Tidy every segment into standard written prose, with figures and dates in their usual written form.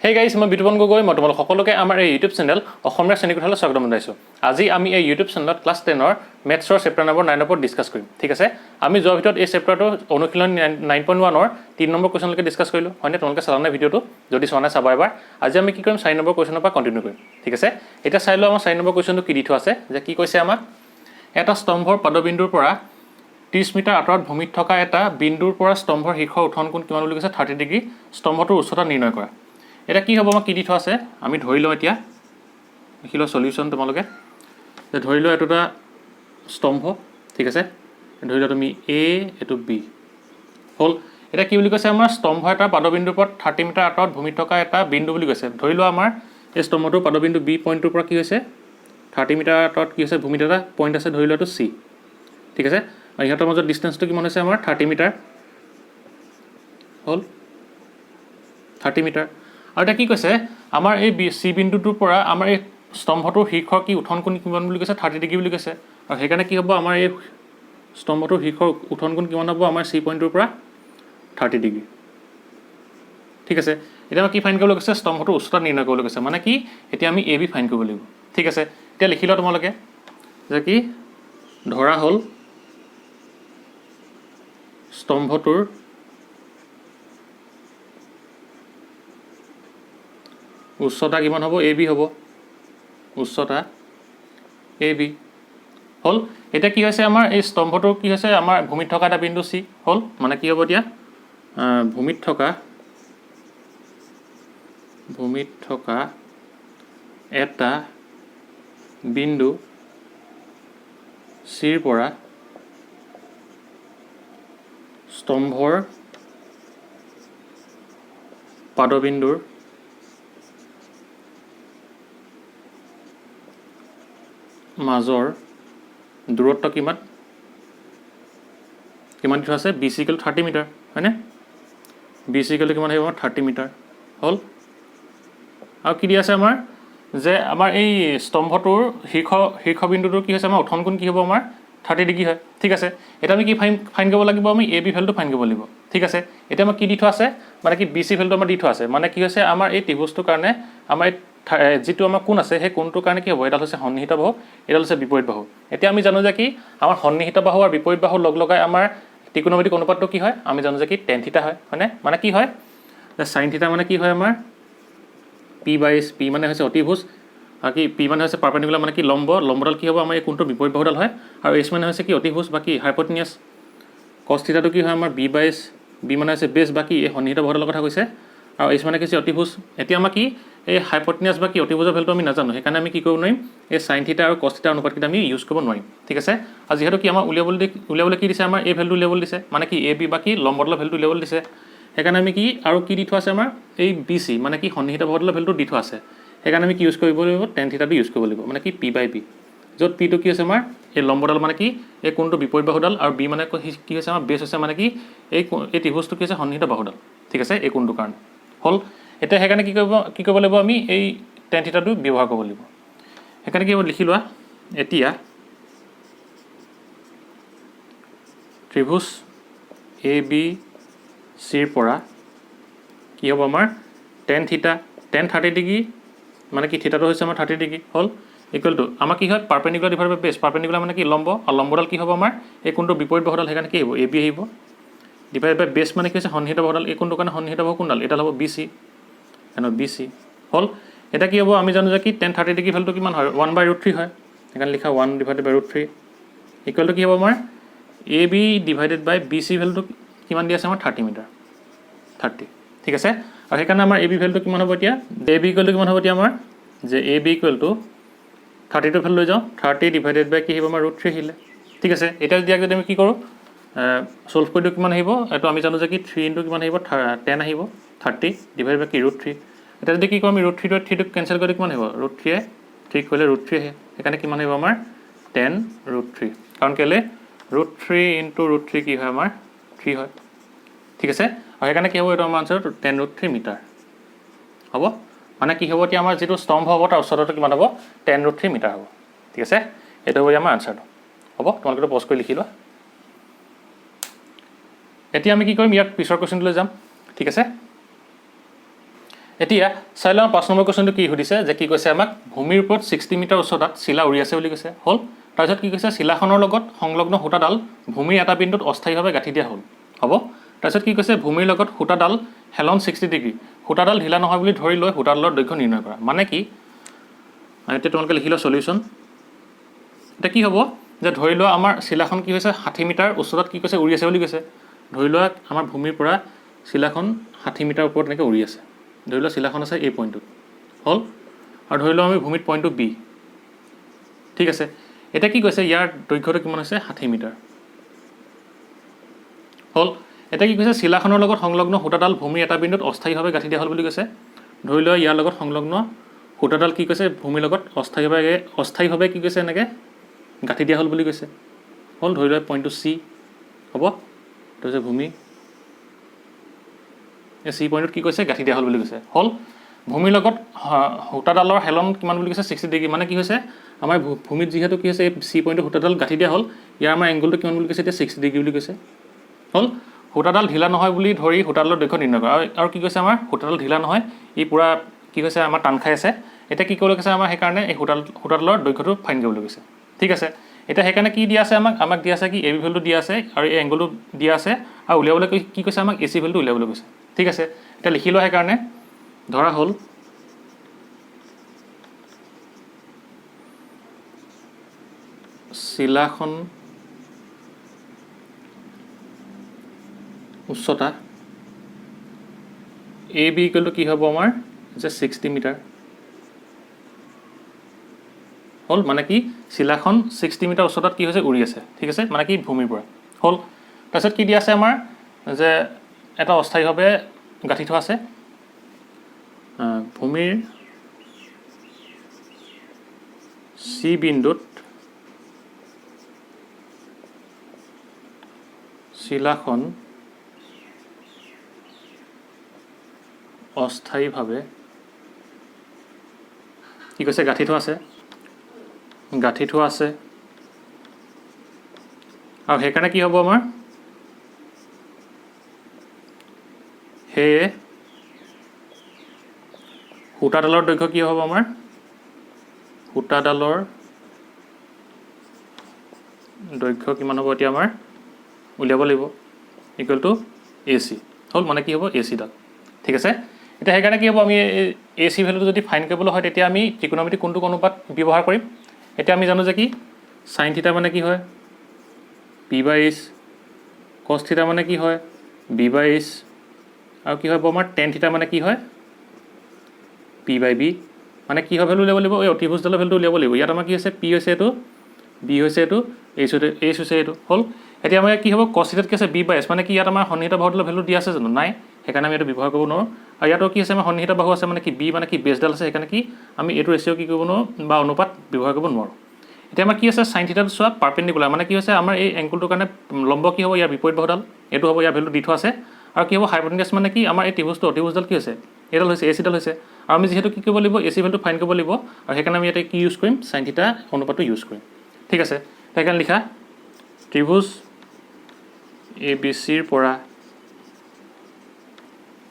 Hey guys, মই বিতুপন গগৈ মই তোমালোক সকলোকে আমাৰ এই ইউটিউব চেনেল অসমীয়া শ্ৰেণীকোঠালৈ স্বাগতম জনাইছো। আজি আমি এই ইউটিউব চেনেলত ক্লাছ 10ৰ মেথছৰ চেপ্টাৰ নম্বৰ 9 ওপৰত ডিসকাস কৰিম। ঠিক আছে? আমি যোৱাৰ ভিতৰত এই চেপ্টাৰটো অনুশীলন 9.1ৰ 3 নম্বৰ কোৱেশ্যনলৈকে ডিসকাস কৰিলো। হয়নে তোমালোকে চালানে ভিডিওটো? যদি চোৱা নাই চাবা এবাৰ। আজি আমি কি কৰিম 4 নম্বৰ কোৱেশ্যনৰ পৰা কন্টিনিউ কৰিম। ঠিক আছে? এটা চাই লও আমাৰ 4 নম্বৰ কোৱেশ্যনটো কি দি থোৱা আছে যে কি কৈছে আমাক এটা স্তম্ভৰ পদবিন্দুৰ পৰা 30 মিটাৰ আঁতৰত ভূমিত থকা এটা বিন্দুৰ পৰা স্তম্ভৰ শীৰ্ষৰ উত্থান কোণ কিমান বুলি কৈছে 30 ডিগ্ৰী স্তম্ভটোৰ উচ্চতা নিৰ্ণয় কৰা। এটা কি হ'ব আমাক কি দি থোৱা আছে আমি ধৰি লওঁ এতিয়া লিখি লওঁ সলিউশন তোমালোকে যে ধৰি লওঁ এটা স্তম্ভ ঠিক আছে ধৰি লওঁ তুমি A এটো B হল এটা কি বুলি কৈছে আমাৰ স্তম্ভ এটা পাদবিন্দুৰ পৰা 30 মিটাৰ আঁতৰত ভূমিত থকা এটা বিন্দু বুলি কৈছে ধৰি লওঁ আমাৰ এই স্তম্ভটোৰ পাদবিন্দু B পইণ্টৰ পৰা কি হৈছে 30 মিটাৰ আঁতৰত কি হৈছে ভূমিত এটা পইণ্ট আছে ধৰি লওঁ এটো C ঠিক আছে আৰু ইহঁতৰ মাজত ডিসটেন্সটো কিমান হৈছে আমাৰ 30 মিটাৰ হল 30 মিটাৰ আৰু এটা কি কৈছে আমাৰ এই সি বিন্দুটোৰ পৰা আমাৰ এই স্তম্ভটোৰ শীৰ্ষৰ কি উত্থান কোণ কিমান বুলি কৈছে 30 ডিগ্ৰী বুলি কৈছে আৰু সেইকাৰণে কি হ'ব আমাৰ এই স্তম্ভটোৰ শীৰ্ষৰ উত্থান কোণ কিমান হ'ব আমাৰ সি পইণ্টৰ পৰা 30 ডিগ্ৰী ঠিক আছে এতিয়া আমি কি ফাইন্ড কৰিব কৈছে স্তম্ভটোৰ উচ্চতা নিৰ্ণয় কৰিব কৈছে মানে কি এতিয়া আমি AB ফাইন্ড কৰিব লাগিব ঠিক আছে এতিয়া লিখি লওঁ তোমালোকে যে কি ধৰা হ'ল স্তম্ভটোৰ উচ্চতা কিমান হ'ব AB হ'ব উচ্চতা AB হল এটা কি হৈছে আমাৰ এই স্তম্ভটোৰ কি হৈছে আমাৰ ভূমিত থকা এটা বিন্দু C হল মানে কি হ'ব এতিয়া ভূমিত থকা এটা বিন্দু C ৰ পৰা স্তম্ভৰ পাদবিন্দুৰ মাজৰ দূৰত্ব কিমান দিঠা আছে BC = 30 মিটাৰ হয়নে BC = কিমান হ'ব 30 মিটাৰ হল আৰু কি দি আছে আমাৰ যে আমাৰ এই স্তম্ভটোৰ শীৰ্ষ বিন্দুটোৰ কি হৈছে আমাৰ উত্থান কোণ কি হ'ব আমাৰ 30 ডিগ্ৰী হয় ঠিক আছে এটা আমি কি ফাইন্ড কৰিব লাগিব আমি AB ভ্যালুটো ফাইন্ড কৰিব লাগিব ঠিক আছে এটা আমাৰ কি দি থোৱা আছে মানে কি BC ভ্যালুটো আমাৰ দি থোৱা আছে মানে কি হৈছে আমাৰ এই ত্ৰিভুজটোৰ কাৰণে আমাৰ যেটো আমাৰ কোণ আছে সেই কোণটোৰ কাৰণে কি হ'ব এটা হৈছে সন্নিহিত বাহু এটা হৈছে বিপৰীত বাহু এতিয়া আমি জানো যে কি আমাৰ সন্নিহিত বাহু আৰু বিপৰীত বাহু লগ লগাই আমাৰ ত্ৰিকোণমিতিক অনুপাতটো কি হয় আমি জানো যে কি tan θ হয় হয়নে মানে কি হয় যে sin θ মানে কি হয় আমাৰ P মানে হৈছে অতিভুজ আৰু কি P মানে হৈছে পাৰপেন্ডিকুলাৰ মানে কি লম্বডাল কি হ'ব আমাৰ এই কোণটোৰ বিপৰীত বাহুডাল হয় আৰু S মানে হৈছে কি অতিভুজ বাকি হাইপোটেনিয়াছ cos θ টো কি হয় আমাৰ B মানে হৈছে বেছ বাকি এই সন্নিহিত বাহুডালৰ কথা কৈছে আৰু S মানে কি অতিভুজ এতিয়া আমাৰ কি এই হাইপোটেনিয়াছ বাকি অতিভুজৰ ভ্যালুটো আমি নাজানো সেইকাৰণে আমি কি কৰিব নোৱাৰিম এই sin θ আৰু cos θ অনুপাতকেইটা আমি ইউজ কৰিব নোৱাৰিম ঠিক আছে আৰু যেহেতু কি আমাৰ উলিয়াবলৈ কি দিছে আমাৰ এই ভ্যালুটো উলিয়াবলৈ দিছে মানে কি AB বাকি লম্বডালৰ ভ্যালুটো উলিয়াবলৈ দিছে সেইকাৰণে আমি কি আৰু কি দি থোৱা আছে আমাৰ এই BC মানে কি সন্নিহিত বাহুডালৰ ভ্যালুটো দি থোৱা আছে সেইকাৰণে আমি কি ইউজ কৰিব লাগিব tan θ টো ইউজ কৰিব লাগিব মানে কি P/B য'ত P টো কি আছে আমাৰ এই লম্বডাল মানে কি এই কোণটো বিপৰীত বাহুডাল আৰু B মানে কি হৈছে আমাৰ বেছ হৈছে মানে কি এই ত্ৰিভুজটো কি আছে সন্নিহিত বাহুডাল ঠিক আছে এই কোণটোৰ কাৰণে হল এতিয়া সেইকাৰণে কি কৰিব লাগিব আমি এই tan θ টো ব্যৱহাৰ কৰিব লাগিব সেইকাৰণে কি লিখি লোৱা এতিয়া ত্ৰিভুজ ABC ৰ পৰা কি হ'ব আমাৰ tan 30 ডিগ্ৰী মানে কি থিটাটো হৈছে আমাৰ 30 ডিগ্ৰী হল ইকুৱেল টু আমাৰ কি হয় পাৰপেন্ডিকুলাৰ ডিভাইডেড বাই বেছ পাৰপেন্ডিকুলাৰ মানে কি লম্ব আৰু লম্বডাল কি হ'ব আমাৰ এই কোণটো বিপৰীত বাহুডাল সেইকাৰণে কি হ'ব AB আহিব ডিভাইডেড বাই বেছ মানে কি হৈছে সন্নিহিত বাহুডাল এই কোণটোৰ কাৰণে সন্নিহিত বাহু কোণডাল এটা হ'ব BC এনো BC হল এটা কি হ'ব আমি জানো যে কি tan 30 ডিগ্ৰী ভ্যালুটো কিমান হয় 1/√3 হয় সেইকাৰণে লিখা 1/√3 ইকুৱেল টু কি হ'ব আমাৰ AB ডিভাইডেড বাই BC ভ্যালুটো কিমান দি আছে আমাৰ 30 মিটাৰ 30 ঠিক আছে আৰু সেইকাৰণে আমাৰ AB ভ্যালুটো কিমান হ'ব এতিয়া AB ইকুৱেল টু কিমান হ'ব এতিয়া আমাৰ যে AB ইকুৱেল টু 30 টো ভ্যালু লৈ যাওঁ 30 ডিভাইডেড বাই কি হ'ব আমাৰ √3 আহিলে ঠিক আছে এটা যদি আমি কি কৰোঁ সলভ কৰি দিওঁ কিমান আহিব এটো আমি জানো যে কি 3 * কিমান আহিব 10 আহিব 30 ডিভাইডেড বাই কি √3 এটা যদি কি কৰোঁ আমি √3 টো 3 টো কেনসেল কৰি কিমান আহিব √3 এ 3 কৰিলে √3 আহে সেইকাৰণে কিমান আহিব আমাৰ 10√3 কাৰণ কেলে √3 * √3 কি হয় আমাৰ 3 হয় ঠিক আছে আৰু সেইকাৰণে কি হ'ব এটা আমাৰ আনসাৰ 10√3 মিটাৰ হ'ব মানে কি হ'ব এতিয়া আমাৰ যেটো স্তম্ভ হ'ব তাৰ উচ্চতাটো কিমান হ'ব 10√3 মিটাৰ হ'ব ঠিক আছে এটা হ'ব আমাৰ আনসাৰটো হ'ব তোমালোকে পজ কৰি লিখি লোৱা এতিয়া আমি কি কৰিম ইয়াক পিছৰ কোৱেশ্চনলৈ যাম ঠিক আছে এতিয়া চাই লওঁ 5 নম্বৰ কুৱেশ্যনটো কি সুধিছে যে কি কৈছে আমাক ভূমিৰ ওপৰত 60 মিটাৰ উচ্চতাত চিলা উৰি আছে বুলি কৈছে হ'ল তাৰপিছত কি কৈছে চিলাখনৰ লগত সংলগ্ন সূতাডাল ভূমিৰ এটা বিন্দুত অস্থায়ীভাৱে গাঁঠি দিয়া হ'ল হ'ব তাৰপিছত কি কৈছে ভূমিৰ লগত সূতাডাল হেলন 60 ডিগ্ৰী সূতাডাল ঢিলা নহয় বুলি ধৰি লৈ সূতাডালৰ দৈৰ্ঘ্য নিৰ্ণয় কৰা মানে কি এতিয়া তোমালোকে লিখি লোৱা সলিউশ্যন এতিয়া কি হ'ব যে ধৰি লোৱা আমাৰ চিলাখন কি হৈছে 60 মিটাৰ উচ্চতাত কি কৈছে উৰি আছে বুলি কৈছে ধৰি লোৱা আমাৰ ভূমিৰ পৰা চিলাখন 60 মিটাৰ ওপৰত এনেকৈ উৰি আছে ধৰি লোৱা চিলাখন আছে এই পইণ্টটোত হ'ল আৰু ধৰি লোৱা আমি ভূমিত পইণ্টটো বি ঠিক আছে এটা কি কৈছে ইয়াৰ দৈৰ্ঘ্যটো কিমান হৈছে 60 মিটাৰ হ'ল এটা কি কৈছে চিলাখনৰ লগত সংলগ্ন সূতাডাল ভূমিৰ এটা বিন্দুত অস্থায়ীভাৱে গাঁঠি দিয়া হ'ল বুলি কৈছে ধৰি লোৱা ইয়াৰ লগত সংলগ্ন সূতাডাল কি কৈছে ভূমিৰ লগত অস্থায়ীভাৱে কি কৈছে এনেকৈ গাঁঠি দিয়া হ'ল বুলি কৈছে হ'ল ধৰি লোৱা পইণ্টটো চি হ'ব এইটো হৈছে ভূমি এই চি পইণ্টত কি কৈছে গাঁঠি দিয়া হ'ল বুলি কৈছে হ'ল ভূমিৰ লগত সূতাডালৰ হেলন কিমান বুলি কৈছে 60 ডিগ্ৰী মানে কি হৈছে আমাৰ ভূমিত যিহেতু কি হৈছে এই চি পইণ্টত সূতাডাল গাঁঠি দিয়া হ'ল ইয়াৰ আমাৰ এংগলটো কিমান বুলি কৈছে এতিয়া 60 ডিগ্ৰী বুলি কৈছে হ'ল সূতাডাল ঢিলা নহয় বুলি ধৰি সূতাডালৰ দৈৰ্ঘ্য নিৰ্ণয় কৰা আৰু কি কৈছে আমাৰ সূতাডাল ঢিলা নহয় ই পূৰা কি কৈছে আমাৰ টান খাই আছে এতিয়া কি কৰিবলৈ কৈছে আমাৰ সেইকাৰণে এই সূতাডালৰ দৈৰ্ঘ্যটো ফাইন কৰিবলৈ কৈছে ঠিক আছে এতিয়া সেইকাৰণে কি দিয়া আছে আমাক দিয়া আছে কি এ বি ভেলুটো দিয়া আছে আৰু এই এংগলটো দিয়া আছে আৰু উলিয়াবলৈ কি কৈছে আমাক এ চি ভেলুটো উলিয়াবলৈ কৈছে ঠিক আছে এতিয়া লিখি লোৱা সেইকাৰণে ধৰা হ'ল চিলাখন উচ্চতা এ বি ইকুৱেল টু কি হ'ব আমাৰ যে 60 মিটাৰ হ'ল মানে কি চিলাখন 60 মিটাৰ উচ্চতাত কি হৈছে উৰি আছে ঠিক আছে মানে কি ভূমিৰ পৰা হ'ল তাৰপিছত কি দিয়া আছে আমাৰ যে এটা অস্থায়ীভাৱে গাঁঠি থোৱা আছে ভূমিৰ চি বিন্দুত চিলাখন অস্থায়ীভাৱে কি কৈছে গাঁঠি থোৱা আছে আৰু সেইকাৰণে কি হ'ব আমাৰ সেয়ে সূতাডালৰ দৈৰ্ঘ্য কি হ'ব আমাৰ সূতাডালৰ দৈৰ্ঘ্য কিমান হ'ব এতিয়া আমাৰ উলিয়াব লাগিব ইকুৱেল টু এ চি হ'ল মানে কি হ'ব এ চিডাল ঠিক আছে এতিয়া সেইকাৰণে কি হ'ব আমি এ চি ভেলুটো যদি ফাইন কৰিবলৈ হয় তেতিয়া আমি ত্ৰিকোণমিতি কোনটো অনুপাত ব্যৱহাৰ কৰিম এতিয়া আমি জানো যে কি সাইন থিটা মানে কি হয় p/h cos থিটা মানে কি হয় b/h আৰু কি হয় আমাৰ tan থিটা মানে কি হয় p/b মানে কি হয় ভেলু উলিয়াব লাগিব এই অতিভুজডালৰ ভেলুটো উলিয়াব লাগিব ইয়াত আমাৰ কি হৈছে p হৈছে এইটো b হৈছে এইটো h হৈছে এইটো হ'ল এতিয়া আমাৰ কি হ'ব cos থিটাত কি আছে b/h মানে কি ইয়াত আমাৰ সন্নিহিত বাহুডালৰ ভেলু দিয়া আছে জানো নাই সেইকাৰণে আমি এইটো ব্যৱহাৰ কৰিব নোৱাৰোঁ আৰু ইয়াতো কি আছে আমাৰ সন্নিহিত বাহু আছে মানে কি b মানে কি বেছডাল আছে সেইকাৰণে কি আমি এইটো ৰেচিঅ' কি কৰিব নোৱাৰোঁ বা অনুপাত ব্যৱহাৰ কৰিব নোৱাৰোঁ এতিয়া আমাৰ কি আছে সাইন থিটাটো চোৱা পাৰপেণ্ডিকুলাৰ মানে কি হৈছে আমাৰ এই এংগলটোৰ কাৰণে লম্ব কি হ'ব ইয়াৰ বিপৰীত বাহুডাল এইটো হ'ব ইয়াৰ ভেলু দি থোৱা আছে আৰু কি হ'ব হাইপটেনাছ মানে কি আমাৰ এই ত্ৰিভুজটো অতিভুজডাল কি হৈছে এইডাল হৈছে এ চিডাল হৈছে আৰু আমি যিহেতু কি কৰিব লাগিব এ চি ভেলুটো ফাইন কৰিব লাগিব আৰু সেইকাৰণে আমি ইয়াতে কি ইউজ কৰিম সাইন থিটা অনুপাতটো ইউজ কৰিম ঠিক আছে সেইকাৰণে লিখা ত্ৰিভুজ এ বি চিৰ পৰা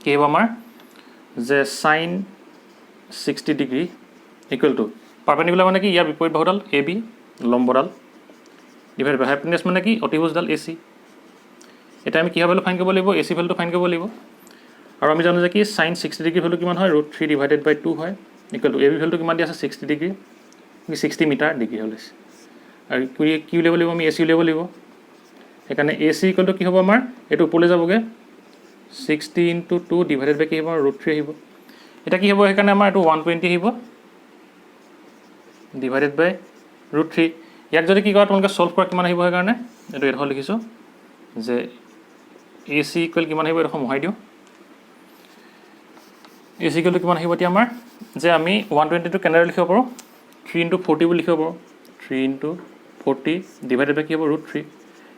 কি হ'ব আমাৰ যে সাইন 60 ডিগ্ৰী ইকুৱেল টু পাৰপেণ্ডিকুলাৰ মানে কি ইয়াৰ বিপৰীত বাহুডাল এ বি লম্বডাল ডিভাইড বাই হাইপটেনাছ মানে কি অতিভুজডাল এ চি এটা আমি কিহৰ ভেলু ফাইন কৰিব লাগিব এ চি ভেলুটো ফাইন কৰিব লাগিব আৰু আমি জানো যে কি সাইন 60 ডিগ্ৰী ভেলু কিমান হয় √3 ডিভাইডেড বাই 2 হয় ইকুৱেল টু এ বি ভেলুটো কিমান দিয়া আছে 60 ডিগ্ৰী 60 মিটাৰ ডিগ্ৰী হ'ল আৰু কি উলিয়াব লাগিব আমি এ চি উলিয়াব লাগিব সেইকাৰণে এ চি ইকুৱেল টু কি হ'ব আমাৰ এইটো ওপৰলৈ যাবগৈ 60 × 2 ডিভাইডেড বাই কি হ'ব √3 আহিব এটা কি হ'ব সেইকাৰণে আমাৰ এইটো 120 আহিব ডিভাইডেড বাই √3 ইয়াক যদি কি কৰা তোমালোকে সলভ কৰা কিমান আহিব সেইকাৰণে এইটো এডোখৰ লিখিছোঁ যে এ চি ইকুৱেল কিমান আহিব এডোখৰ মোহাই দিওঁ এ চি ইকুৱেলটো কিমান আহিব এতিয়া আমাৰ যে আমি 120টো কেনেদৰে লিখিব পাৰোঁ 3 × 40 বুলি লিখিব পাৰোঁ 3 × 40 ডিভাইডেড বাই কি হ'ব √3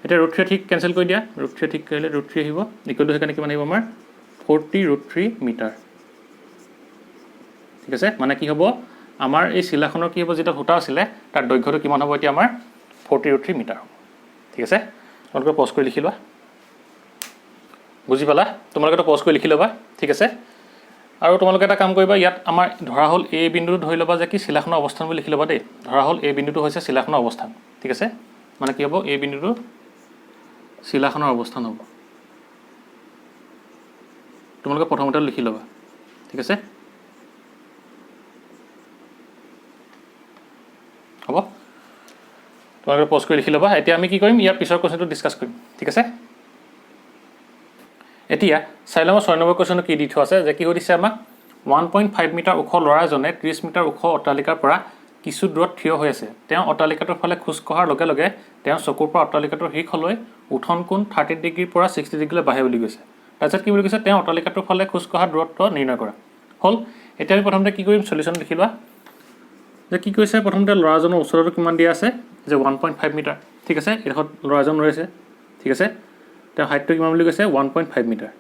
এতিয়া √3 ঠিক কেঞ্চেল কৰি দিয়া √3 ঠিক কৰিলে √3 আহিব ইকুৱেল টু সেইকাৰণে কিমান আহিব আমাৰ 40 √3 মিটাৰ ঠিক আছে মানে কি হ'ব আমাৰ এই চিলাখনৰ কি হ'ব যেটা সূতা আছিলে তাৰ দৈৰ্ঘ্যটো কিমান হ'ব এতিয়া আমাৰ 40 মিটাৰ হ'ব ঠিক আছে তোমালোকে পজ কৰি লিখি লোৱা বুজি পালা তোমালোকে পজ কৰি লিখি ল'বা ঠিক আছে আৰু তোমালোকে এটা কাম কৰিবা, ইয়াত আমাৰ ধৰা হ'ল এই বিন্দুটো ধৰি ল'বা যে কি চিলাখনৰ অৱস্থান বুলি লিখি ল'বা দেই। ধৰা হ'ল এই বিন্দুটো হৈছে চিলাখনৰ অৱস্থান, ঠিক আছে। মানে কি হ'ব, এই বিন্দুটো চিলাখনৰ অৱস্থান হ'ব। তোমালোকে প্ৰথমতে লিখি ল'বা, ঠিক আছে। হ'ব, তোমালোকে পজ কৰি লিখি ল'বা। এতিয়া আমি কি কৰিম, ইয়াৰ পিছৰ কুৱেশ্যনটো ডিছকাছ কৰিম, ঠিক আছে। এতিয়া চাই লওঁ 6 নম্বৰ কুৱেশ্যনটো কি দি থোৱা আছে, যে কি সুধিছে আমাক 1.5 মিটাৰ ওখ ল'ৰা এজনে 30 মিটাৰ ওখ অট্টালিকাৰ পৰা কিছু দূৰত থিয় হৈ আছে। তেওঁ অট্টালিকাটোৰ ফালে খোজ কঢ়াৰ লগে লগে তেওঁৰ চকুৰ পৰা অট্টালিকাটোৰ শীৰ্ষলৈ উঠন কোণ 30 ডিগ্ৰীৰ পৰা 60 ডিগ্ৰীলৈ বাঢ়ে বুলি কৈছে। তাৰপিছত কি বুলি কৈছে, তেওঁ অট্টালিকাটোৰ ফালে খোজ কঢ়াৰ দূৰত্ব নিৰ্ণয় কৰা। হ'ল, এতিয়া আমি প্ৰথমতে কি কৰিম, চলিউশ্যন লিখি লোৱা। যে কি কৈছে, প্ৰথমতে ল'ৰাজনৰ ওচৰতো কিমান দিয়া আছে, যে 1.5 মিটাৰ, ঠিক আছে। এইডোখৰত ল'ৰাজন ৰৈছে, ঠিক আছে। তেওঁ হাইটটো কিমান বুলি কৈছে, 1.5 মিটাৰ,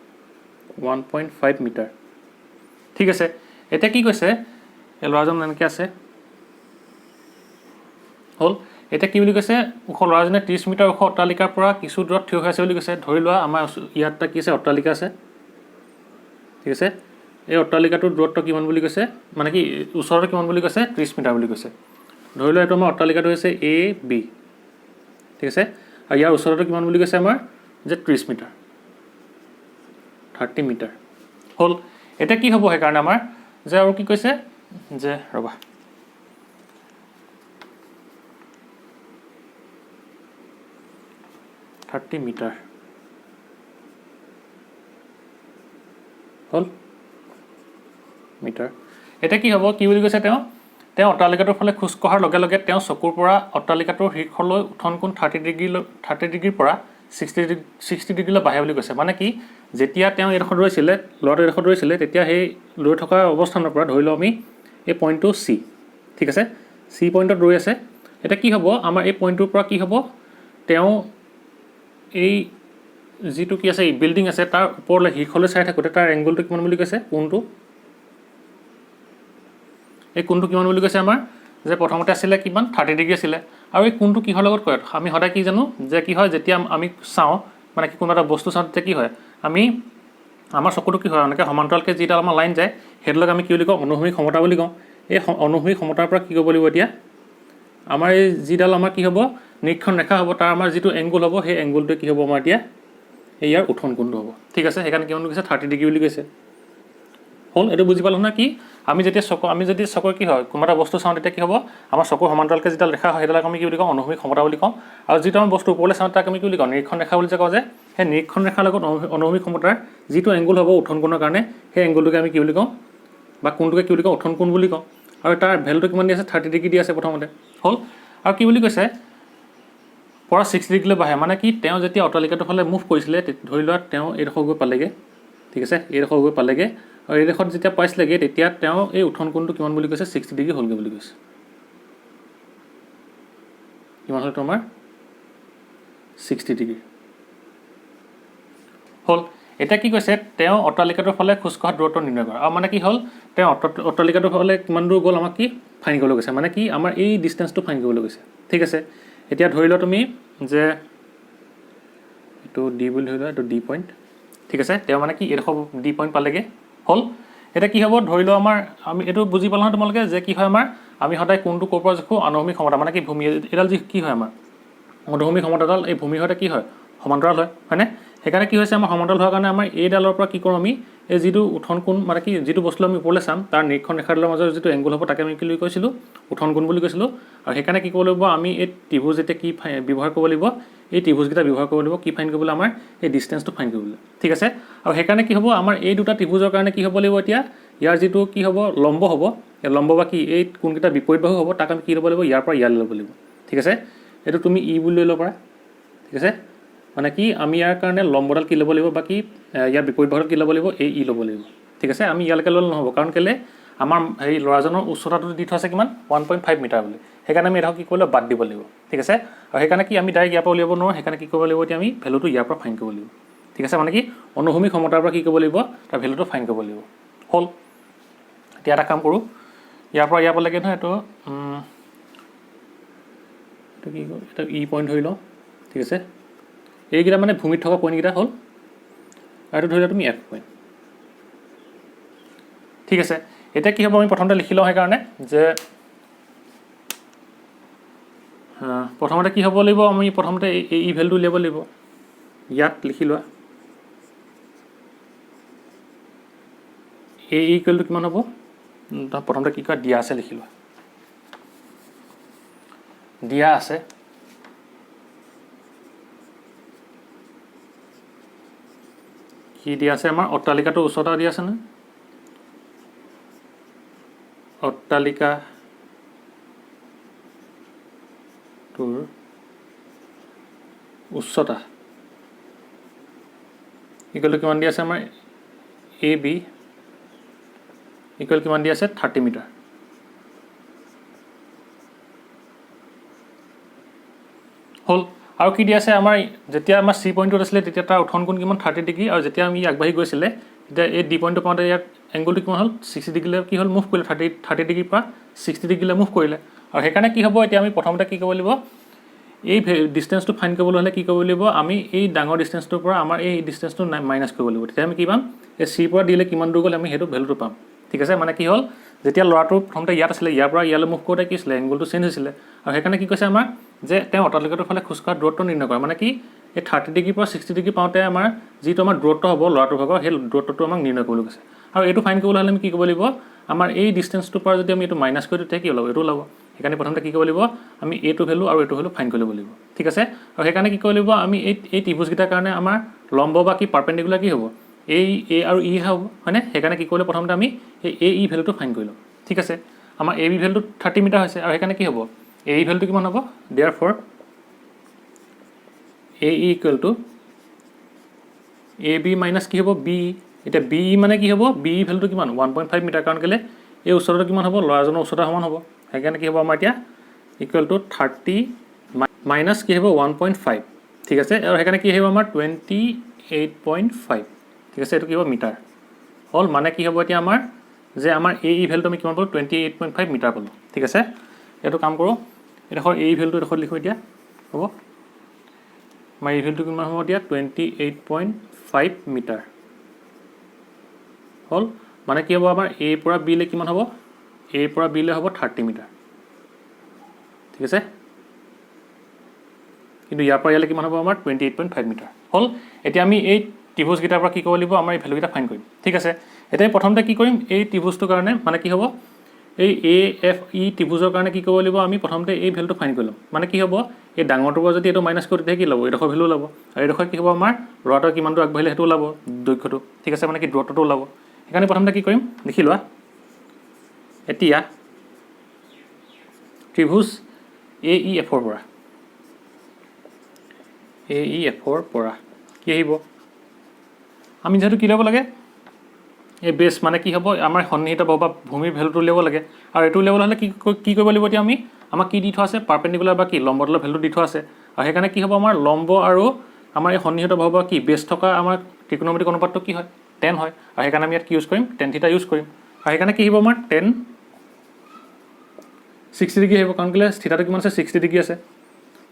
1.5 মিটাৰ, ঠিক আছে। এতিয়া কি কৈছে, এই ল'ৰাজন এনেকৈ আছে। হ'ল, এতিয়া কি বুলি কৈছে, ওখ ল'ৰাজনে 30 মিটাৰ ওখ অট্টালিকাৰ পৰা কিছু দূৰত থিয় হৈ আছে বুলি কৈছে। ধৰি লোৱা আমাৰ ইয়াত এটা কি আছে, অট্টালিকা আছে, ঠিক আছে। এই অট্টালিকাটোৰ দূৰত্ব কিমান বুলি কৈছে, মানে কি ওচৰতে কিমান বুলি কৈছে, 30 মিটাৰ বুলি কৈছে। ধৰি লোৱা এইটো আমাৰ অট্টালিকাটো হৈছে AB, ঠিক আছে। আৰু ইয়াৰ ওচৰতে কিমান বুলি কৈছে আমাৰ, যে 30 মিটাৰ, 30 মিটাৰ। হ'ল, এতিয়া কি হ'ব সেইকাৰণে আমাৰ, যে আৰু কি কৈছে, যে ৰ'বা, মিটাৰ হ'ল, মিটাৰ। এতিয়া কি হ'ব, কি বুলি কৈছে, তেওঁ অট্টালিকাটোৰ ফালে খোজ কঢ়াৰ লগে লগে তেওঁ চকুৰ পৰা অট্টালিকাটোৰ শীৰ্ষলৈ উঠন কোণ 30 ডিগ্ৰীৰ পৰা 60 ডিগ্ৰীলৈ বাঢ়ে বুলি কৈছে। মানে কি, যেতিয়া তেওঁ এইডোখৰত ৰৈছিলে, ল'ৰাটো এইডোখৰত ৰৈছিলে, তেতিয়া সেই ৰৈ থকা অৱস্থানৰ পৰা ধৰি লওঁ আমি এই পইণ্টটো C, ঠিক আছে। C পইণ্টত ৰৈ আছে। এতিয়া কি হ'ব, আমাৰ এই পইণ্টটোৰ পৰা কি হ'ব, তেওঁ এই যিটো কি আছে, বিল্ডিং আছে, তাৰ ওপৰলৈ শীৰ্ষলৈ চাই থাকোঁতে তাৰ এংগলটো কিমান বুলি কৈছে, কোণটো, এই কোণটো কিমান বুলি কৈছে আমাৰ, যে প্ৰথমতে আছিলে কিমান, 30 ডিগ্ৰী আছিলে। আৰু এই কোণটো কিহৰ লগত কৰে, আমি সদায় কি জানো, যে কি হয়, যেতিয়া আমি চাওঁ, মানে কি কোনোবা এটা বস্তু চাওঁ, তেতিয়া কি হয়, আমাৰ চকুটো কি হয়, এনেকৈ সমান্তৰালকৈ যিডাল আমাৰ লাইন যায়, সেইডালক আমি কি বুলি কওঁ, অনুভূমিক সমতা বুলি কওঁ। এই অনুভূমিক সমতাৰ পৰা কি কৰিব লাগিব, এতিয়া আমাৰ এই যিডাল আমাৰ কি হ'ব, নিৰীক্ষণ ৰেখা হ'ব, তাৰ আমাৰ যিটো এংগুল হ'ব, সেই এংগুলটোৱে কি হ'ব আমাৰ এতিয়া, ইয়াৰ উঠন কোণটো হ'ব, ঠিক আছে। সেইকাৰণে কিমান বুলি কৈছে, 30 ডিগ্ৰী বুলি কৈছে। হ'ল, এইটো বুজি পালোঁ না। কি আমি যদি চকুৰ কি হয়, কোনোবা এটা বস্তু চাওঁ, তেতিয়া কি হ'ব, আমাৰ চকুৰ সমান্তৰালকৈ যিডাল ৰেখা হয়, সেইডালক আমি কি বুলি কওঁ, অনুভূমিক সমতা বুলি কওঁ। আৰু যিটো আমি বস্তু ওপৰলৈ চাওঁ, তাক আমি কি বুলি কওঁ, নিৰীক্ষণ ৰেখা বুলি যে কওঁ, যে সেই নিৰীক্ষণ ৰেখাৰ লগত অনুভূমিক সমতাৰ যিটো এংগুল হ'ব উঠন কোণৰ কাৰণে, সেই এংগুলটোকে আমি কি বুলি কওঁ, বা কোণটোকে কি বুলি কওঁ, উঠন কোণ বুলি কওঁ। আৰু তাৰ ভেলুটো কিমান দি আছে, 30 ডিগ্ৰী দি আছে প্ৰথমতে। হ'ল, আৰু কি বুলি কৈছে, পৰা 60 ডিগ্ৰীলৈ বাঢ়ে। মানে কি, তেওঁ যেতিয়া অট্টালিকাটোৰ ফালে মুভ কৰিছিলে, ধৰি লোৱা তেওঁ এইডোখৰ গৈ পালেগৈ, ঠিক আছে, এইডোখৰ গৈ পালেগৈ, আৰু এইডোখৰত যেতিয়া পাইছিলেগৈ, তেতিয়া তেওঁ এই উঠন কোণটো কিমান বুলি কৈছে, 60 ডিগ্ৰী হ'লগৈ বুলি কৈছে। কিমান হ'ল তোমাৰ, 60 ডিগ্ৰী হ'ল। এতিয়া কি কৈছে, তেওঁ অট্টালিকাটোৰ ফালে খোজ কঢ়া দূৰত্ব নিৰ্ণয় কৰা। আৰু মানে কি হ'ল, তেওঁ অট্টালিকাটোৰ ফালে কিমান দূৰ গ'ল, আমাক কি ফাইন কৰিবলৈ গৈছে, মানে কি আমাৰ এই ডিষ্টেঞ্চটো ফাইন কৰিবলৈ গৈছে, ঠিক আছে। এতিয়া ধৰি লোৱা তুমি, যে এইটো D বুলি ধৰি লোৱা, এইটো D পইণ্ট, ঠিক আছে। তেওঁ মানে কি এইডোখৰ D পইণ্ট পালেগৈ। হ'ল, এতিয়া কি হ'ব, ধৰি লোৱা আমি এইটো বুজি পালোঁ নহয় তোমালোকে, যে কি হয়, আমি সদায় কোনটো ক'ৰ পৰা জোখোঁ, অনুভূমিক সমতা, মানে কি ভূমি, এইডাল যি কি হয়, আমাৰ অনুভূমিক সমতাডাল এই ভূমিৰ সৈতে কি হয়, সমান্তৰাল হয়, হয়নে। সেইকাৰণে কি হৈছে, আমাৰ সমান্তৰাল হোৱাৰ কাৰণে আমাৰ এইডালৰ পৰা কি কৰোঁ, আমি এই যিটো উঠন কোণ, মানে কি যিটো বস্তু আমি ওপৰলৈ চাম, তাৰ নিৰীক্ষণ ৰেখাডালৰ মাজৰ যিটো এংগুল হ'ব, তাকে আমি কি বুলি কৈছিলোঁ, উঠন কোণ বুলি কৈছিলোঁ। আৰু সেইকাৰণে কি কৰিব লাগিব, আমি এই ত্ৰিভুজ যেতিয়া কি ব্যৱহাৰ কৰিব লাগিব, এই ত্ৰিভুজকেইটা ব্যৱহাৰ কৰিব লাগিব, কি ফাইন কৰিবলৈ, আমাৰ এই ডিষ্টেঞ্চটো ফাইন কৰিবলৈ, ঠিক আছে। আৰু সেইকাৰণে কি হ'ব, আমাৰ এই দুটা ত্ৰিভুজৰ কাৰণে কি হ'ব লাগিব, এতিয়া ইয়াৰ যিটো কি হ'ব, লম্ব হ'ব, এই লম্ব বা কি এই কোণকেইটা বিপৰীত বাহু হ'ব, তাক আমি কি ল'ব লাগিব, ইয়াৰ পৰা ইয়ালৈ ল'ব লাগিব, ঠিক আছে। এইটো তুমি ই বুলি লৈ ল'ব পাৰা, ঠিক আছে। মানে কি আমি ইয়াৰ কাৰণে লম্বডাল কি ল'ব লাগিব, বা কি ইয়াৰ বিপৰীত বাহুডাল কি ল'ব লাগিব, এই ই ল'ব লাগিব, ঠিক আছে। আমি ইয়ালৈকে ল'লে নহ'ব, কাৰণ কেলৈ আমাৰ হেৰি ল'ৰাজনৰ উচ্চতাটো দি থোৱা আছে কিমান, 1.5 মিটাৰ বুলি। সেইকাৰণে আমি এইডোখৰ কি কৰিব লাগিব, বাদ দিব লাগিব, ঠিক আছে। আৰু সেইকাৰণে কি আমি ডাইৰেক্ট ইয়াৰ পৰা উলিয়াব নোৱাৰোঁ, সেইকাৰণে কি কৰিব লাগিব, এতিয়া আমি ভেলুটো ইয়াৰ পৰা ফাইন কৰিব লাগিব, ঠিক আছে। মানে কি অনুভূমিক সমতাৰ পৰা কি কৰিব লাগিব, তাৰ ভেলুটো ফাইন কৰিব লাগিব। হ'ল, এতিয়া এটা কাম কৰোঁ, ইয়াৰ পৰা ইয়াৰ পালেগৈ নহয়, এইটো কি কয়, এটা ই পইণ্ট ধৰি লওঁ, ঠিক আছে। এইকেইটা মানে ভূমিত থকা পইণ্টকেইটা হ'ল, আৰু এইটো ধৰি লোৱা তুমি F পইণ্ট, ঠিক আছে এটা কি হ'ব আমি প্ৰথমতে লিখি লওঁ সেইকাৰণে যে প্ৰথমতে কি হ'ব লাগিব আমি প্ৰথমতে এই ভ্যালুটো উলিয়াব লাগিব ইয়াত লিখি লোৱা a ইকুৱেল টু কিমান হ'ব প্ৰথমতে কি কয় দিয়া আছে লিখি লোৱা দিয়া আছে কি দিয়া আছে আমাৰ অট্টালিকাটো উচ্চতা দিয়া আছে না অট্টালিকা তোৰ উচ্চতা ইকুৱেল টু কিমান দিয়া আছে আমাৰ এ বি ইকুৱেল কিমান দিয়া আছে 30 মিটাৰ হল আৰু কি দিয়া আছে আমাৰ যেতিয়া আমাৰ সি পইণ্টত আছিল তেতিয়া তাৰ উঠন কোণ কিমান 30 ডিগ্ৰী আৰু যেতিয়া আমি আগবাঢ়ি গৈছিলে তেতিয়া এই ডি পইণ্টটো পাওঁতে ইয়াত এংগলটো কিমান হ'ল 60 ডিগ্ৰীলৈ কি হ'ল মুভ কৰিলে 30 ডিগ্ৰীৰ পৰা 60 ডিগ্ৰীলৈ মুভ কৰিলে আৰু সেইকাৰণে কি হ'ব এতিয়া আমি প্ৰথমতে কি কৰিব লাগিব এই ডিষ্টেন্সটো ফাইণ্ড কৰিবলৈ হ'লে কি কৰিব লাগিব আমি এই ডাঙৰ ডিষ্টেন্সটোৰ পৰা আমাৰ এই ডিষ্টেন্সটো মাইনাছ কৰিব লাগিব তেতিয়া আমি কি পাম এই চিৰ পৰা দিলে কিমান দূৰ গ'লে আমি সেইটো ভ্যালুটো পাম ঠিক আছে মানে কি হ'ল যেতিয়া ল'ৰাটো প্ৰথমতে ইয়াত আছিলে ইয়াৰ পৰা ইয়ালৈ মুভ কৰোঁতে কি আছিলে এংগলটো চেঞ্জ হৈছিলে আৰু সেইকাৰণে কি কৈছে আমাৰ যে তেওঁ অট্টালিকাটোৰ ফালে খোজকঢ়া দূৰত্ব নিৰ্ণয় কৰে মানে কি এই 30 ডিগ্ৰীৰ পৰা 60 ডিগ্ৰী পাওঁতে আমাৰ যিটো আমাৰ দূৰত্ব হ'ব ল'ৰাটোৰ ভাগৰ সেই দূৰত্বটো আমাক নিৰ্ণয় কৰিবলৈ কৈছে আৰু এইটো ফাইণ্ড কৰিবলৈ হ'লে আমি কি কৰিব লাগিব আমাৰ এই ডিষ্টেন্সটোৰ পৰা যদি আমি এইটো মাইনাছ কৰি তেতিয়া কি ওলাব এইটো ওলাব সেইকাৰণে প্ৰথমতে কি কৰিব লাগিব আমি এইটো ভ্যালু আৰু এইটো ভ্যালু ফাইণ্ড কৰি ল'ব লাগিব ঠিক আছে আৰু সেইকাৰণে কি কৰিব লাগিব আমি এই ত্ৰিভুজকেইটাৰ কাৰণে আমাৰ লম্ব বা কি পাৰ্পেণ্ডিকুলাৰ কি হ'ব এই এ আৰু ই হ'ব হয়নে সেইকাৰণে কি কৰিলে প্ৰথমতে আমি এই এ ই ভ্যালুটো ফাইণ্ড কৰি লওঁ ঠিক আছে আমাৰ এ বি ভ্যালুটো 30 মিটাৰ হৈছে আৰু সেইকাৰণে কি হ'ব এ ই ভ্যালুটো কিমান হ'ব দেয়াৰফৰ এ ই equal to A B minus কি হ'ব বি এতিয়া বি মানে কি হ'ব বি ভ্যালুটো কিমান 1.5 মিটাৰ কাৰণ কেলে এই উচ্চতাটো কিমান হ'ব ল'ৰাজনৰ উচ্চতা সমান হ'ব সেইকাৰণে কি হ'ব আমাৰ এতিয়া ইকুৱেল টু 30 মাইনাছ কি হ'ব 1.5 ঠিক আছে আৰু সেইকাৰণে কি হ'ব আমাৰ 28.5 ঠিক আছে এইটো কি হ'ব মিটাৰ হ'ল মানে কি হ'ব এতিয়া আমাৰ যে আমাৰ এ ই ভ্যালুটো আমি কিমান পালোঁ 28.5 মিটাৰ পালোঁ ঠিক আছে এইটো কাম কৰোঁ এডোখৰ এ ই ভ্যালুটো এডোখৰ লিখোঁ এতিয়া হ'ব আমাৰ এই ভ্যালুটো কিমান হ'ব এতিয়া 28.5 মিটাৰ হ'ল মানে কি হ'ব আমাৰ এ পৰা বি লৈ কিমান হ'ব এ পৰা বি লৈ হ'ব 30 মিটাৰ ঠিক আছে কিন্তু ইয়াৰ পৰা ইয়ালৈ কিমান হ'ব আমাৰ 28.5 মিটাৰ হ'ল এতিয়া আমি এই ত্ৰিভুজকেইটাৰ পৰা কি কৰিব লাগিব আমাৰ এই ভ্যালুকেইটা ফাইণ্ড কৰিম ঠিক আছে এতিয়া প্ৰথমতে কি কৰিম এই ত্ৰিভুজটোৰ কাৰণে মানে কি হ'ব এই এ এফ ই ত্ৰিভুজৰ কাৰণে কি কৰিব লাগিব আমি প্ৰথমতে এই ভ্যালুটো ফাইণ্ড কৰি ল'ম মানে কি হ'ব এই ডাঙৰটোৰ পৰা যদি এইটো মাইনাছ কৰি তেতিয়া কি ল'ব এইডোখৰ ভ্যালু ওলাব আৰু এইডোখৰ কি হ'ব আমাৰ ল'ৰাটোৰ কিমান দূৰ আগবাঢ়িলে সেইটো ওলাব দৈৰ্ঘ্যটো ঠিক আছে মানে কি দূৰত্বটো ওলাব সেইকাৰণে প্ৰথমতে কি কৰিম লিখি লোৱা এতিয়া ত্ৰিভুজ এ ই এফৰ পৰা এ ই এফৰ পৰা কি আহিব আমি যেহেতু কি ল'ব লাগে এই বেছ মানে কি হ'ব আমাৰ সন্নিহিত বা ভূমিৰ ভ্যালুটো উলিয়াব লাগে আৰু এইটো উলিয়াবলৈ হ'লে কি কৰিব লাগিব এতিয়া আমি আমাক কি দি থোৱা আছে পাৰ্পেণ্ডিকুলাৰ বা কি লম্বতলৰ ভ্যালুটো দি থোৱা আছে আৰু সেইকাৰণে কি হ'ব আমাৰ লম্ব আৰু আমাৰ এই সন্নিহিত ভাৱ বা কি বেছ থকা আমাৰ ত্ৰিকোণমিতিক অনুপাতটো কি হয় 10 হয় আৰু সেইকাৰণে আমি ইয়াত কি ইউজ কৰিম tan থিটা ইউজ কৰিম আৰু সেইকাৰণে কি আহিব আমাৰ tan 60 ডিগ্ৰী আহিব কাৰণ কেলে থিটাটো কিমান আছে 60 ডিগ্ৰী আছে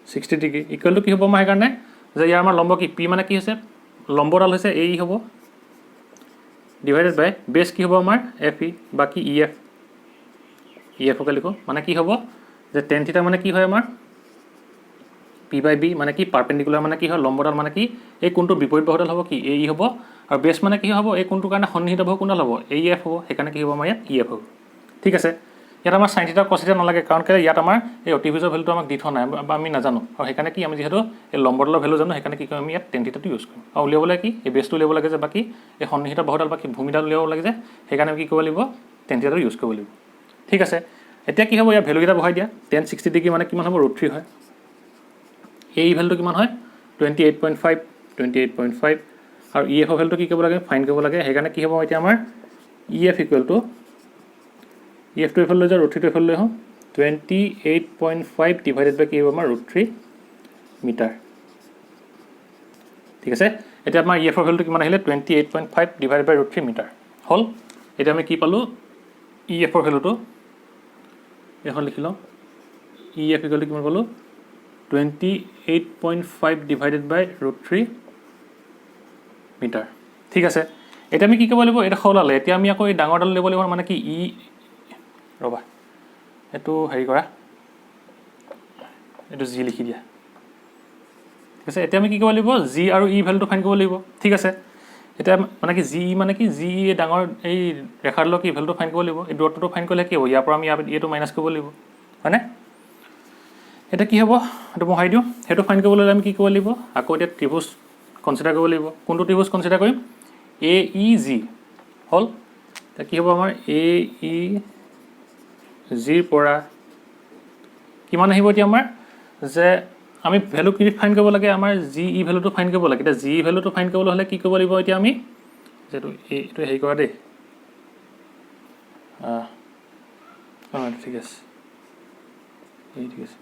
60 ডিগ্ৰী ইকুৱেল টু কি হ'ব আমাৰ সেইকাৰণে যে ইয়াৰ আমাৰ লম্ব কি পি মানে কি হৈছে লম্বডাল হৈছে এ ই হ'ব ডিভাইডেড বাই বেছ কি হ'ব আমাৰ এফ ই বা কি ই এফকে লিখোঁ মানে কি হ'ব যে tan থিটা মানে কি হয় আমাৰ পি বাই বি মানে কি পাৰ্পেণ্ডিকুলাৰ মানে কি হয় লম্বডাল মানে কি এই কোণটোৰ বিপৰীত বাহুডাল হ'ব কি এ ই হ'ব আৰু বেছ মানে কি হ'ব এই কোণটোৰ কাৰণে সন্নিহিত বাহু কোণডাল হ'ব এ ই এফ হ'ব সেইকাৰণে কি হ'ব আমাৰ ইয়াত ই এফ হ'ব ঠিক আছে ইয়াত আমাৰ সাইন থিটা কস থিটা নালাগে কাৰণ কেলৈ ইয়াত আমাৰ এই অতিভুজৰ ভ্যালুটো আমাক দি থোৱা নাই বা আমি নাজানো আৰু সেইকাৰণে কি আমি যিহেতু এই লম্বডালৰ ভ্যালু জানো সেইকাৰণে কি কৰিম আমি ইয়াত tan থিটাটো ইউজ কৰিম আৰু উলিয়াবলৈ কি এই বেছটো উলিয়াব লাগে যে বাকী এই সন্নিহিত বাহুডাল বা কি ভূমিডাল উলিয়াব লাগে যে সেইকাৰণে কি কৰিব লাগিব tan থিটাটো ইউজ কৰিব লাগিব ঠিক আছে এতিয়া কি হ'ব ইয়াৰ ভ্যালুকেইটা বহাই দিয়া tan 60 ডিগ্ৰী মানে কিমান হ'ব √3 হয় এই ভ্যালুটো কিমান হয় 28.5 আৰু ই এফৰ ভ্যালুটো কি কৰিব লাগে ফাইণ্ড কৰিব লাগে সেইকাৰণে কি হ'ব এতিয়া আমাৰ ই এফ ইকুৱেল টু ই এফটো এইফালে লৈ যাওঁ √3টো এইফালে লৈ আহোঁ 28.5 ডিভাইডেড বাই কি হ'ব আমাৰ √3 মিটাৰ ঠিক আছে এতিয়া আমাৰ ই এফৰ ভ্যালুটো কিমান আহিলে 28.5 ডিভাইডেড বাই √3 মিটাৰ হ'ল এতিয়া আমি কি পালোঁ ই এফৰ ভ্যালুটো এখন লিখি লওঁ ই এফ ইকুৱেল টু কিমান পালোঁ 28.5 ডিভাইডেড বাই √3 মিটাৰ ঠিক আছে এতিয়া আমি কি কৰিব লাগিব এটা সলালে এতিয়া আমি আকৌ এই ডাঙৰডাল ল'ব লাগিব মানে কি ই ৰবা এইটো হেৰি কৰা এইটো জি লিখি দিয়া ঠিক আছে এতিয়া আমি কি কৰিব লাগিব জি আৰু ই ভ্যালুটো ফাইন কৰিব লাগিব ঠিক আছে এতিয়া মানে কি জি মানে কি জি ডাঙৰ এই ৰেখাৰ লগ কি ভ্যালুটো ফাইন কৰিব লাগিব এই দূৰত্বটো ফাইন কৰিলে কি হ'ব ইয়াৰ পৰা আমি এইটো মাইনাছ কৰিব লাগিব হয়নে এটা কি হ'ব এইটো বহাই দিওঁ সেইটো ফাইন কৰিবলৈ আমি কি কৰিব লাগিব আকৌ এতিয়া ত্ৰিভুজ কনসিডাৰ কৰিব লাগিব কোনটো ত্ৰিভুজ কনসিডাৰ কৰিম এ ই জি হল তা কি হ'ব আমাৰ এ ই জিৰ পৰা কিমান আহিব এতিয়া আমাৰ যে আমি ভ্যালু কি ফাইন কৰিব লাগে আমাৰ জি ই ভ্যালুটো ফাইন কৰিব লাগে এতিয়া জি ভ্যালুটো ফাইন কৰিবলৈ হলে কি কৰিব লাগিব এতিয়া আমি যেটো এইটো হেৰি কৰা দেই ঠিক আছে ঠিক আছে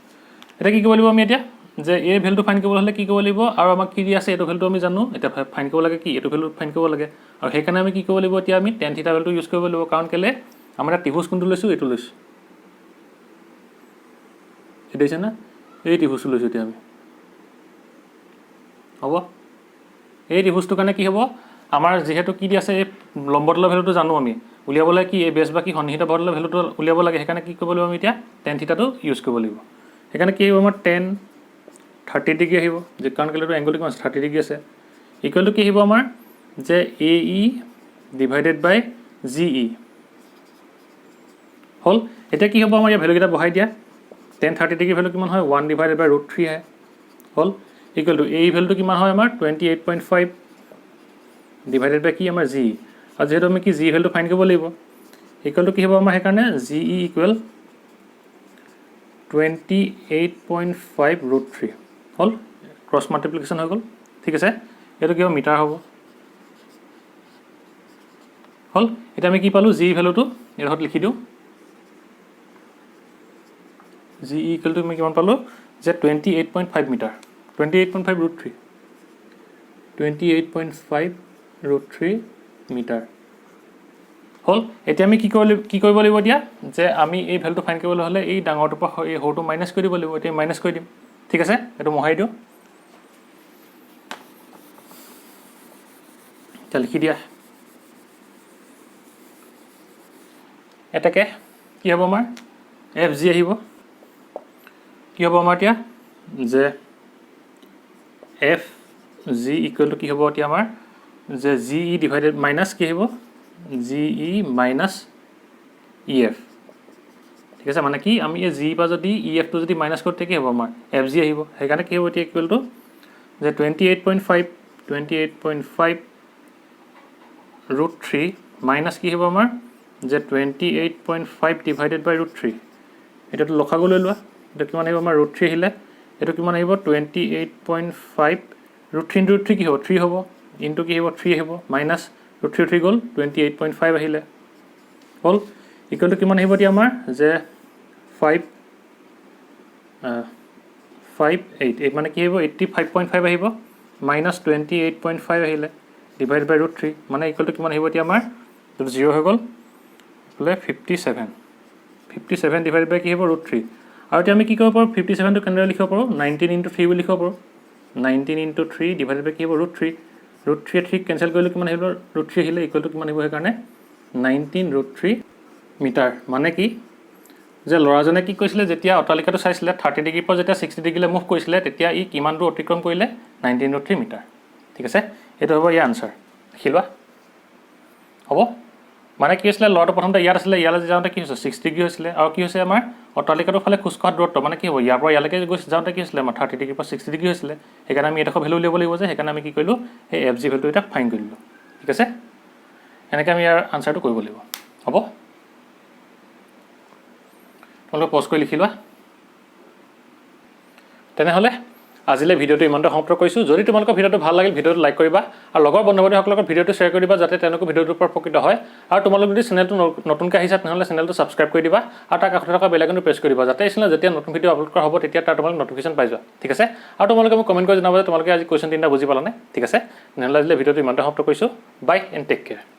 এটা কি কৰিব লাগিব আমি এতিয়া যে এই ভ্যালুটো ফাইন কৰিব হলে কি কৰিব লাগিব আৰু আমাক কি দি আছে এইটো ভ্যালুটো আমি জানো এটা ফাইন কৰিব লাগে কি এইটো ভ্যালু ফাইন কৰিব লাগে আৰু সেইকাৰণে আমি কি কৰিব লাগিব এতিয়া আমি tan থিটা ভ্যালুটো ইউজ কৰিব লাগিব কাৰণ কেলে আমাৰ ত্ৰিভুজ কোনটো লৈছো এইটো লৈছো এটাইছে না এই ত্ৰিভুজটো লৈছো এতিয়া আমি হ'ব এই ত্ৰিভুজটো কাৰণে কি হ'ব আমাৰ যেহেতু কি দি আছে এই লম্বতলৰ ভ্যালুটো জানো আমি উলিয়াবলৈ কি এই বেছ বা কি সন্নিহিত বৰ্ডলৰ ভ্যালুটো উলিয়াব লাগে সেইকাৰণে কি কৰিব লাগিব আমি এতিয়া tan থিটাটো ইউজ কৰিব লাগিব সেইকাৰণে কি হ'ব আমাৰ tan 30 ডিগ্ৰী আহিব যে কাৰণ কেলেটো এংগলটো কিমান 30 ডিগ্ৰী আছে ইকুৱেল টু কি আহিব আমাৰ যে এ ই ডিভাইডেড বাই জি ই হল এতিয়া কি হ'ব আমাৰ এই ভ্যালু কেইটা বহাই দিয়া tan 30 ডিগ্ৰী ভ্যালু কিমান হয় 1 ডিভাইডেড বাই √3 হয় হল ইকুৱেল টু এই ভ্যালুটো কিমান হয় আমাৰ 28.5 ডিভাইডেড বাই কি আমাৰ জি আৰু যেহেতু আমি কি জি ভ্যালুটো ফাইন কৰিব লাগিব ইকুৱেল টু কি হ'ব আমাৰ সেইকাৰণে জি ই ইকুৱেল 28.5 √3 হল ক্ৰছ মাল্টিপ্লিকেশ্যন হৈ গ'ল ঠিক আছে এইটো কি হ'ব মিটাৰ হ'ব হল এটা আমি কি পালো জি ভ্যালুটো এৰহত লিখি দিও জি ইকুৱেল টু আমি কিমান পালো যে 28.5 মিটাৰ 28.5 √3 28.5 √3 মিটাৰ হল এতিয়া আমি কি কৰিব লাগিব দিয়া যে আমি এই ভ্যালুটো ফাইন কৰিবলৈ হলে এই ডাঙৰটো পৰা এই হৰটো মাইনাস কৰি দিব লাগিব এতিয়া মাইনাস কৰি দিম ঠিক আছে এটো মহাই দিও তা লিখি দিয়া এটাকে কি হ'ব আমাৰ এফ জি আহিব কি হ'ব আমাৰ এতিয়া যে এফ জি ইকুৱেল টু কি হ'ব এতিয়া আমাৰ যে জি ই ডিভাইডেড মাইনাস কি আহিব জি ই মাইনাস ই এফ ঠিক আছে মানে কি আমি এই জি পা যদি ই এফ টো যদি মাইনাস কৰোঁ কি হ'ব আমাৰ এফ জি আহিব সেইকাৰণে কি হ'ব এতিয়া ইকুৱেল টু যে 28.5 √3 মাইনাস কি হ'ব আমাৰ যে 28.5 ডিভাইডেড বাই √3 এটাটো লখাগু লৈ লোৱা এটা কিমান আহিব আমাৰ √3 আহিলে এটো কিমান আহিব 28.5 √3 into √3 কি হ'ব 3 হ'ব ইনটু কি হ'ব 3 আহিব মাইনাস √3 গ'ল 28.5 আহিলে হল ইকুৱেল টু কিমান আহিব এতিয়া আমাৰ যে 5.8 মানে কি আহিব 85.5 আহিব মাইনাস 28.5 আহিলে ডিভাইড বাই √3 মানে ইকুৱেল টু কিমান আহিব এতিয়া আমাৰ 0 হৈ গ'ল বোলে 57 ডিভাইড বাই কি হ'ব √3 আৰু এতিয়া আমি কি কৰিব পাৰোঁ 57 টো কেনেদৰে লিখিব পাৰোঁ 19 into 3 বুলি লিখিব পাৰোঁ 19 into 3 ডিভাইডেড বাই কি হ'ব √3 3 কেনসেল কৰিলে কিমান আহিব √3 আহিলে ইকুৱেল টু কিমান আহিব সেইকাৰণে 19 √3 মিটাৰ মানে কি যে লৰাজনে কি কৈছিলে যেতিয়া অট্টালিকাটো চাইছিলে 30 ডিগ্ৰীৰ পৰা যেতিয়া 60 ডিগ্ৰীলৈ মুভ কৰিছিলে তেতিয়া ই কিমান দূৰ অতিক্ৰম কৰিলে 19 √3 মিটাৰ ঠিক আছে এইটো হ'ব ইয়াৰ আনসাৰ লিখিলোৱা হ'ব মানে কি হৈছিলে লৰাটো প্ৰথমতে ইয়াত আছিলে ইয়ালৈ যাওঁতে কি হৈছে 60 ডিগ্ৰী হৈছিলে আৰু কি হৈছে আমাৰ অট্টালিকাটোৰ ফালে খোজকঢ়া দূৰত্ব মানে কি হ'ব ইয়াৰ পৰা ইয়ালৈকে গৈছে যাওঁতে কি হৈছিলে আমাৰ 30 ডিগ্ৰীৰ পৰা 60 ডিগ্ৰী হৈছিলে সেইকাৰণে আমি এটাকৈ ভ্যালু উলিয়াব লাগিব যে সেইকাৰণে আমি কি কৰিলোঁ এই এফ জি ভ্যালুটো এটা ফাইন কৰিলোঁ ঠিক আছে এনেকৈ আমি ইয়াৰ আনসাৰটো কৰিব লাগিব হ'ব তোমালোকে পজ কৰি লিখি লোৱা তেনেহ'লে আজিলৈ ভিডিঅ'টো ইমানতে সমাপ্ত কৰিছোঁ যদি তোমালোকৰ ভিডিঅ'টো ভাল লাগিল ভিডিঅ'টো লাইক কৰিবা আৰু লগৰ বন্ধু-বান্ধৱীসকলৰ লগত ভিডিঅ'টো শ্বেয়াৰ কৰিবা যাতে তেওঁলোকে ভিডিঅ'টোৰ পৰা উপকৃত হয় আৰু তোমালোক যদি চেনেলটো নতুনকৈ আহিছা তেনেহ'লে চেনেলটো ছাবস্ক্ৰাইব কৰি দিবা আৰু তাৰ কাষতে থকা বেল আইকনটো প্ৰেছ কৰি দিবা যাতে এই চেনেলত যেতিয়া নতুন ভিডিঅ' আপলোড কৰা হ'ব তেতিয়া তাৰ তোমালোক নটিফিকেশ্যন পাই যোৱা ঠিক আছে আৰু তোমালোকে মোক কমেণ্ট কৰি জনাব যে তোমালোকে আজি কুৱেশ্যন 3টা বুজি পালানে ঠিক আছে তেনেহ'লে আজিলৈ ভিডিঅ'টো ইমানতে সমাপ্ত কৰিছোঁ বাই এণ্ড টেক কেয়াৰ